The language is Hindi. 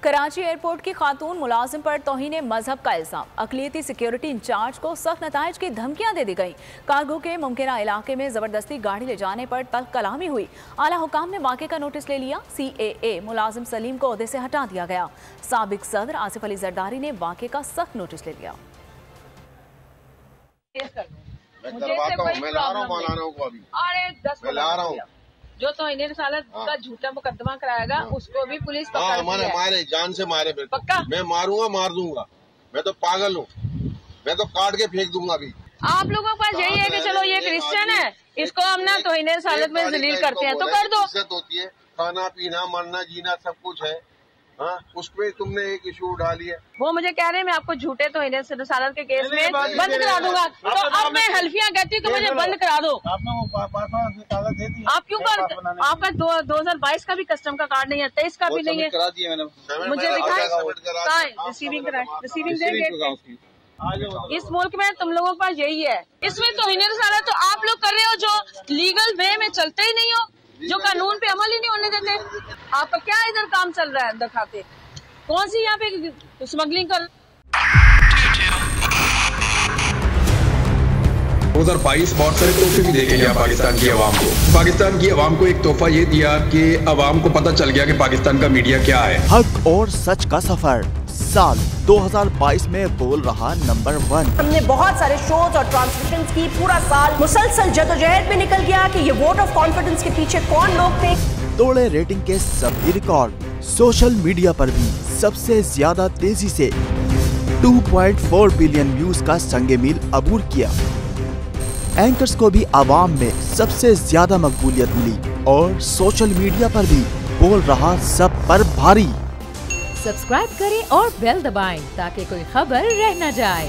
कराची एयरपोर्ट की खातून मुलाजिम पर तौहीन मजहब का इल्जाम। अक़लियती सिक्योरिटी इंचार्ज को सख्त नताइज की धमकियां दे दी गई। कार्गो के मुमकिना इलाके में जबरदस्ती गाड़ी ले जाने पर तल्ख कलामी हुई। आला हुकाम ने वाक़े का नोटिस ले लिया। CAA मुलाजिम सलीम को ओहदे से हटा दिया गया। साबिक सदर आसिफ अली जरदारी ने वाक़े का सख्त नोटिस ले लिया। जो तो इन्हें रसालत का झूठा मुकदमा कराएगा उसको भी पुलिस मारे जान से मारे पक्का। मैं मारूंगा, मार दूंगा। मैं तो पागल हूँ, मैं तो काट के फेंक दूंगा। अभी आप लोगों के पास यही है कि चलो ये क्रिश्चियन है, इसको हम ना तो इन्हें रसालत में जलील करते हैं, तो कर दो। इज्जत होती है, खाना पीना मरना जीना सब कुछ है। हाँ, उसमें तुमने एक इशू उठा लिया। वो मुझे कह रहे हैं मैं आपको झूठे तो इन्हें रसालत के केस में बंद करा दूंगा। तो अब मैं हल्फियाँ कहती हूँ कि मुझे बंद करा दो। आप क्यों कर? आपका 2022 का भी कस्टम का कार्ड नहीं है, 23 का भी नहीं है। मुझे दिखाए रिसीविंग देंगे। इस मुल्क में तुम लोगों के पास यही है। इसमें तो इन्हें रसालत तो आप लोग कर रहे हो जो लीगल वे में चलते ही नहीं हो, जो कानून पे अमल ही नहीं होने देते। आपका क्या इधर काम चल रहा है? अंदर खाते कौन सी यहाँ पे स्मगलिंग कर? 2022 बहुत सारे तोहफे भी देके गया पाकिस्तान की आवाम को। पाकिस्तान की आवाम को एक तोहफा ये दिया कि आवाम को पता चल गया कि पाकिस्तान का मीडिया क्या है। हक और सच का सफर साल 2022 में बोल रहा नंबर 1। हमने बहुत सारे शोज और ट्रांसमिशंस की। पूरा साल मुसलसल जदोजहद में निकल गया कि ये वोट ऑफ कॉन्फिडेंस के पीछे कौन लोग थे। तोड़े रेटिंग के सभी रिकॉर्ड। सोशल मीडिया पर भी सबसे ज्यादा तेजी से 2.4 बिलियन व्यूज का संगे मील अबूर किया। एंकर्स को भी आवाम में सबसे ज्यादा मकबूलियत मिली और सोशल मीडिया पर भी बोल रहा सब पर भारी। सब्सक्राइब करें और बेल दबाएं ताकि कोई खबर रह न जाए।